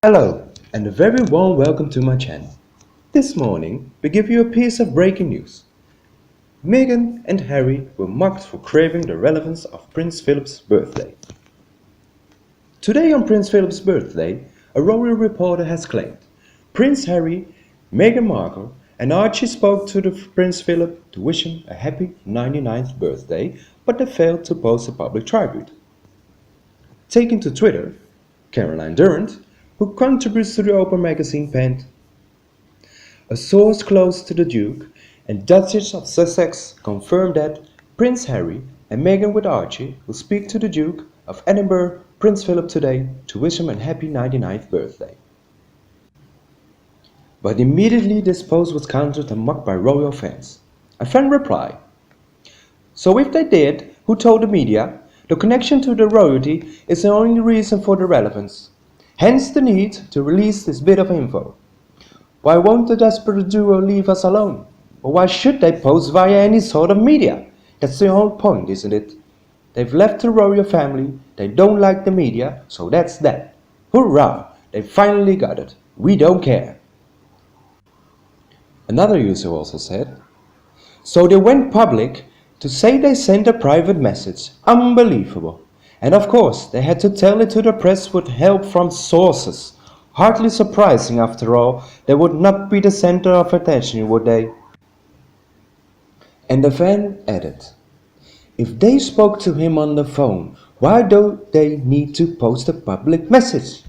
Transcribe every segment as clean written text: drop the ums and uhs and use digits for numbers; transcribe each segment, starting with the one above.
Hello, and a very warm welcome to my channel. This morning, we give you a piece of breaking news. Meghan and Harry were mocked for craving the relevance of Prince Philip's birthday. Today on Prince Philip's birthday, a royal reporter has claimed Prince Harry, Meghan Markle and Archie spoke to Prince Philip to wish him a happy 99th birthday, but they failed to post a public tribute. Taking to Twitter, Caroline Durant, who contributes to the Open magazine, penned, "A source close to the Duke and Duchess of Sussex confirmed that Prince Harry and Meghan with Archie will speak to the Duke of Edinburgh, Prince Philip, today to wish him a happy 99th birthday." But immediately this post was countered and mocked by royal fans. A fan replied, "So if they did, who told the media? The connection to the royalty is the only reason for the relevance. Hence the need to release this bit of info. Why won't the desperate duo leave us alone? Or why should they post via any sort of media? That's the whole point, isn't it? They've left the royal family, they don't like the media, so that's that. Hurrah! They finally got it. We don't care." Another user also said, "So they went public to say they sent a private message. Unbelievable. And of course, they had to tell it to the press with help from sources. Hardly surprising after all, they would not be the center of attention, would they?" And the fan added, "If they spoke to him on the phone, why do they need to post a public message?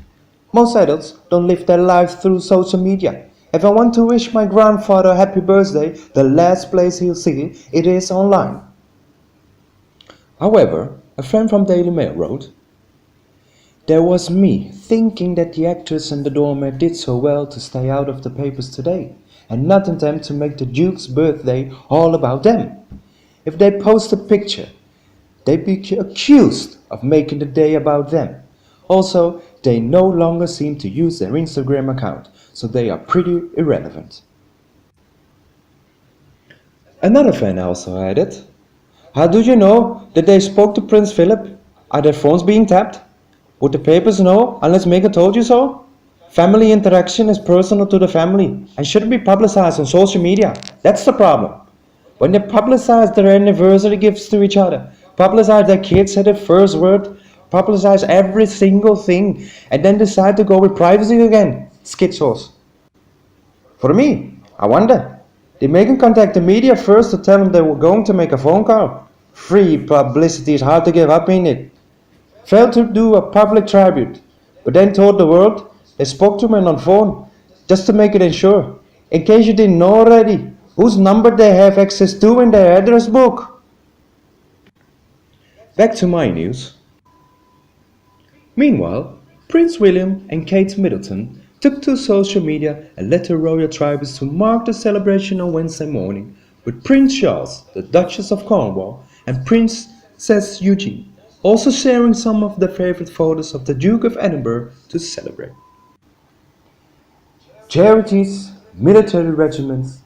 Most adults don't live their lives through social media. If I want to wish my grandfather a happy birthday, the last place he'll see it is online." However, a friend from Daily Mail wrote, "There was me thinking that the actress and the doormat did so well to stay out of the papers today, and not attempt to make the Duke's birthday all about them. If they post a picture, they'd be accused of making the day about them. Also, they no longer seem to use their Instagram account, so they are pretty irrelevant." Another fan also added, "How do you know that they spoke to Prince Philip? Are their phones being tapped? Would the papers know unless Meghan told you so? Family interaction is personal to the family and shouldn't be publicized on social media. That's the problem. When they publicize their anniversary gifts to each other, publicize their kids at their first word, publicize every single thing, and then decide to go with privacy again. Schizos. For me, I wonder, did Meghan contact the media first to tell them they were going to make a phone call? Free publicity is hard to give up, ain't it? Failed to do a public tribute, but then told the world they spoke to him on phone, just to make it ensure. In case you didn't know already, whose number they have access to in their address book." Back to my news. Meanwhile, Prince William and Kate Middleton took to social media and led the royal tributes to mark the celebration on Wednesday morning, with Prince Charles, the Duchess of Cornwall, and Princess Eugenie also sharing some of their favorite photos of the Duke of Edinburgh to celebrate. Charities, military regiments,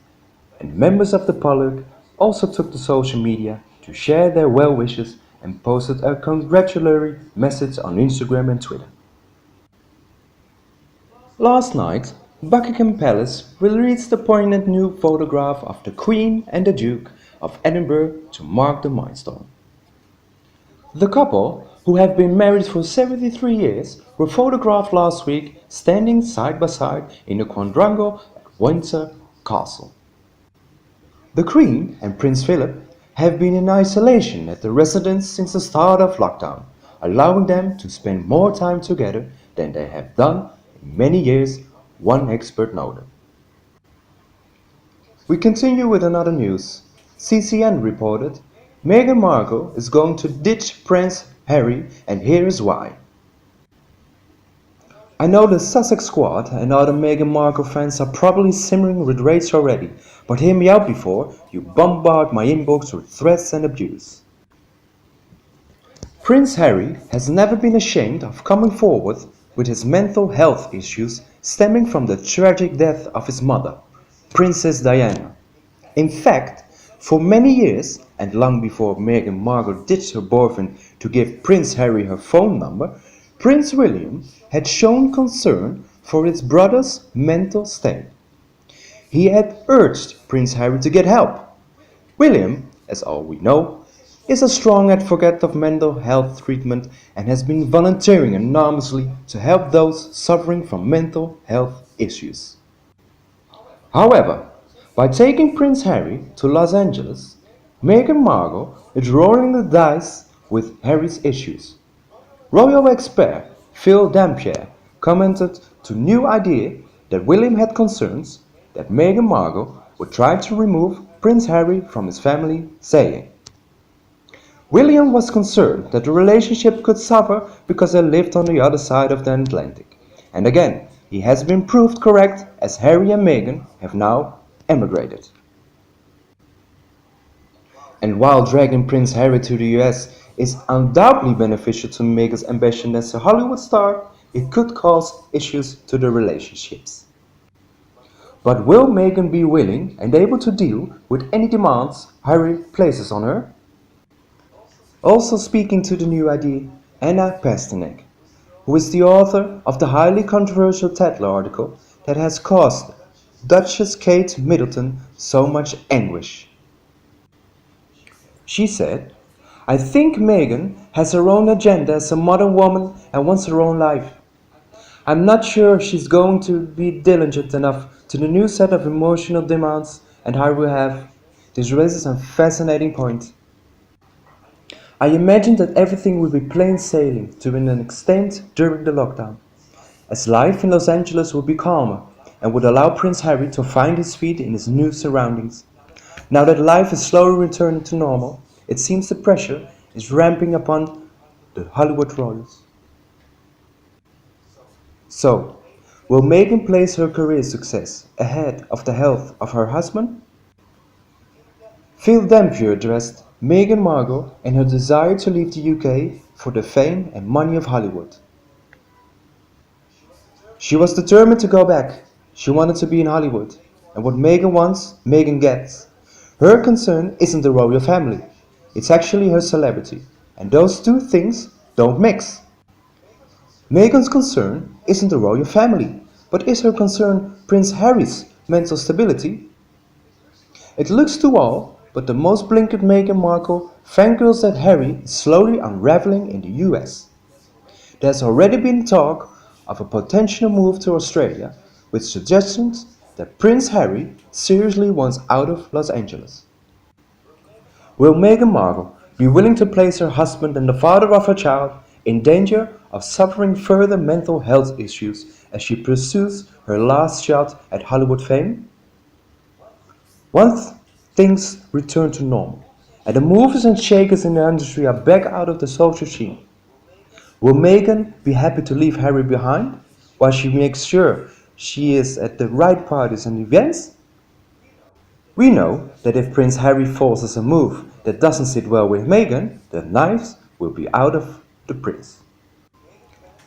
and members of the public also took to social media to share their well wishes and posted a congratulatory message on Instagram and Twitter. Last night, Buckingham Palace released a poignant new photograph of the Queen and the Duke of Edinburgh to mark the milestone. The couple, who have been married for 73 years, were photographed last week standing side by side in a quadrangle at Windsor Castle. The Queen and Prince Philip have been in isolation at the residence since the start of lockdown, allowing them to spend more time together than they have done in many years, one expert noted. We continue with another news. CCN reported, Meghan Markle is going to ditch Prince Harry, and here is why. I know the Sussex squad and other Meghan Markle fans are probably simmering with rage already, but hear me out before you bombard my inbox with threats and abuse. Prince Harry has never been ashamed of coming forward with his mental health issues stemming from the tragic death of his mother, Princess Diana. In fact, for many years, and long before Meghan Markle ditched her boyfriend to give Prince Harry her phone number, Prince William had shown concern for his brother's mental state. He had urged Prince Harry to get help. William, as all we know, is a strong advocate of mental health treatment and has been volunteering enormously to help those suffering from mental health issues. However, by taking Prince Harry to Los Angeles, Meghan Markle is rolling the dice with Harry's issues. Royal expert Phil Dampier commented to New Idea that William had concerns that Meghan Markle would try to remove Prince Harry from his family, saying, William was concerned that the relationship could suffer because they lived on the other side of the Atlantic. And again, he has been proved correct as Harry and Meghan have now emigrated. And while dragging Prince Harry to the US is undoubtedly beneficial to Meghan's ambition as a Hollywood star, it could cause issues to the relationships. But will Meghan be willing and able to deal with any demands Harry places on her? Also speaking to the New Idea, Anna Pasternak, who is the author of the highly controversial Tatler article that has caused Duchess Kate Middleton so much anguish. She said, I think Meghan has her own agenda as a modern woman and wants her own life. I'm not sure she's going to be diligent enough to the new set of emotional demands and Harry will have. This raises a fascinating point. I imagine that everything will be plain sailing to an extent during the lockdown, as life in Los Angeles will be calmer and would allow Prince Harry to find his feet in his new surroundings. Now that life is slowly returning to normal, it seems the pressure is ramping upon the Hollywood royals. So, will Meghan place her career success ahead of the health of her husband? Phil Dampier addressed Meghan Markle and her desire to leave the UK for the fame and money of Hollywood. She was determined to go back. She wanted to be in Hollywood. And what Meghan wants, Meghan gets. Her concern isn't the royal family. It's actually her celebrity. And those two things don't mix. Meghan's concern isn't the royal family, but is her concern Prince Harry's mental stability? It looks to all but the most blinkered Meghan Markle fangirls that Harry is slowly unraveling in the US. There's already been talk of a potential move to Australia, with suggestions that Prince Harry seriously wants out of Los Angeles. Will Meghan Markle be willing to place her husband and the father of her child in danger of suffering further mental health issues as she pursues her last shot at Hollywood fame? Once things return to normal, and the movers and shakers in the industry are back out of the social scene, will Meghan be happy to leave Harry behind while she makes sure she is at the right parties and events? We know that if Prince Harry forces a move that doesn't sit well with Meghan, the knives will be out of the prince.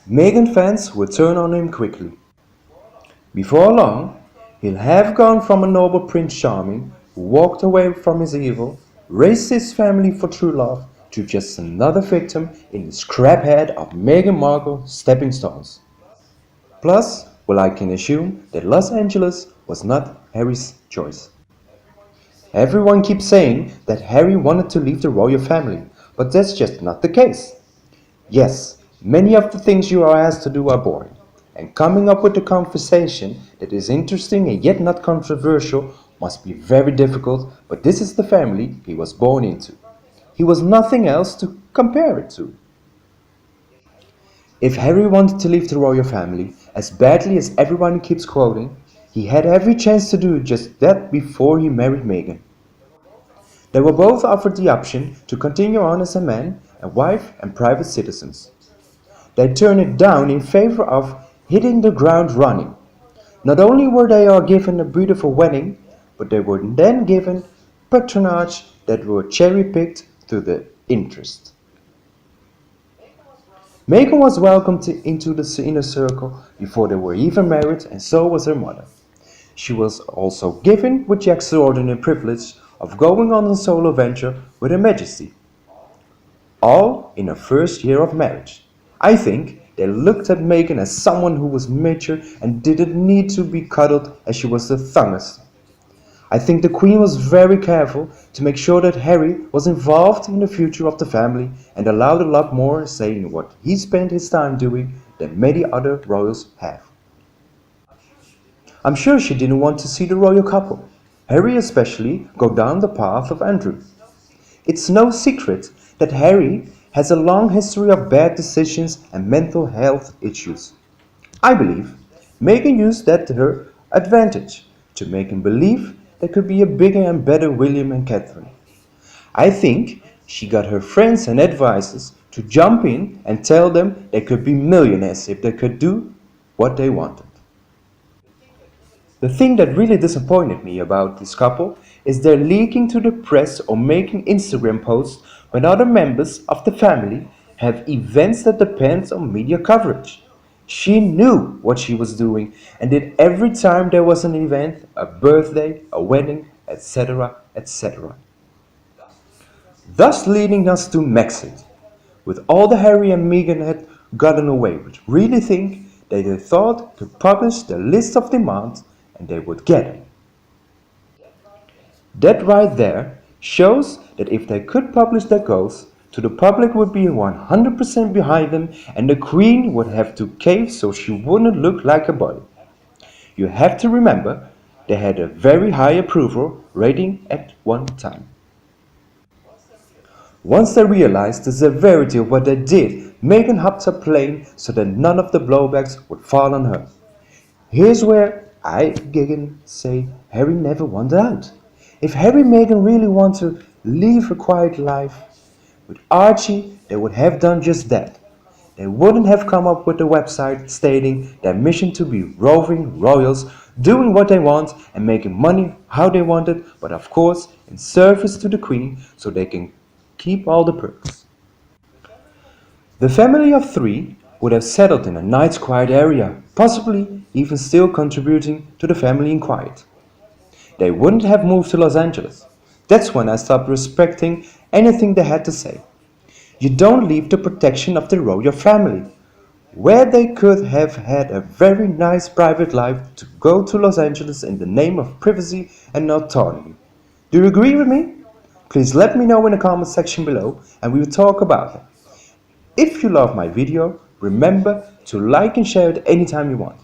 Meghan fans will turn on him quickly. Before long, he'll have gone from a noble Prince Charming who walked away from his evil, raised his family for true love, to just another victim in the scraphead of Meghan Markle stepping stones. Plus, well, I can assume that Los Angeles was not Harry's choice. Everyone keeps saying that Harry wanted to leave the royal family, but that's just not the case. Yes, many of the things you are asked to do are boring, and coming up with a conversation that is interesting and yet not controversial must be very difficult, but this is the family he was born into. He was nothing else to compare it to. If Harry wanted to leave the royal family as badly as everyone keeps quoting, he had every chance to do just that before he married Meghan. They were both offered the option to continue on as a man and wife and private citizens. They turned it down in favor of hitting the ground running. Not only were they all given a beautiful wedding, but they were then given patronage that were cherry-picked through the interest. Meghan was welcomed into the inner circle before they were even married, and so was her mother. She was also given with the extraordinary privilege of going on a solo venture with Her Majesty. All in her first year of marriage. I think They looked at Meghan as someone who was mature and didn't need to be cuddled as she was the youngest. I think the Queen was very careful to make sure that Harry was involved in the future of the family and allowed a lot more say in what he spent his time doing than many other royals have. I'm sure she didn't want to see the royal couple, Harry especially, go down the path of Andrew. It's no secret that Harry has a long history of bad decisions and mental health issues. I believe Meghan used that to her advantage to make him believe there could be a bigger and better William and Catherine. I think she got her friends and advisors to jump in and tell them they could be millionaires if they could do what they wanted. The thing that really disappointed me about this couple is their leaking to the press or making Instagram posts when other members of the family have events that depend on media coverage. She knew what she was doing and did every time there was an event, a birthday, a wedding, etc., etc. Thus leading us to Brexit. With all the Harry and Meghan had gotten away with, really think they thought could publish the list of demands and they would get it. That right there shows that if they could publish their goals, to the public would be 100% behind them and the Queen would have to cave so she wouldn't look like a body. You have to remember they had a very high approval rating at one time. Once they realized the severity of what they did, Meghan hopped her plane so that none of the blowbacks would fall on her. Here's where I, again, say Harry never wanted out. If Harry and Meghan really want to live a quiet life with Archie, they would have done just that. They wouldn't have come up with a website stating their mission to be roving royals, doing what they want and making money how they want it, but of course in service to the Queen so they can keep all the perks. The family of three would have settled in a nice quiet area, possibly even still contributing to the family in quiet. They wouldn't have moved to Los Angeles. That's when I stopped respecting anything they had to say. You don't leave the protection of the royal family, where they could have had a very nice private life, to go to Los Angeles in the name of privacy and autonomy. Do you agree with me? Please let me know in the comment section below and we will talk about it. If you love my video, remember to like and share it anytime you want.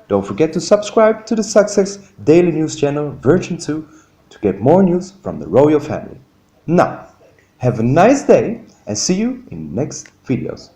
Don't forget to subscribe to the Sussex Daily News channel version 2 to get more news from the royal family. Now, have a nice day and see you in next videos.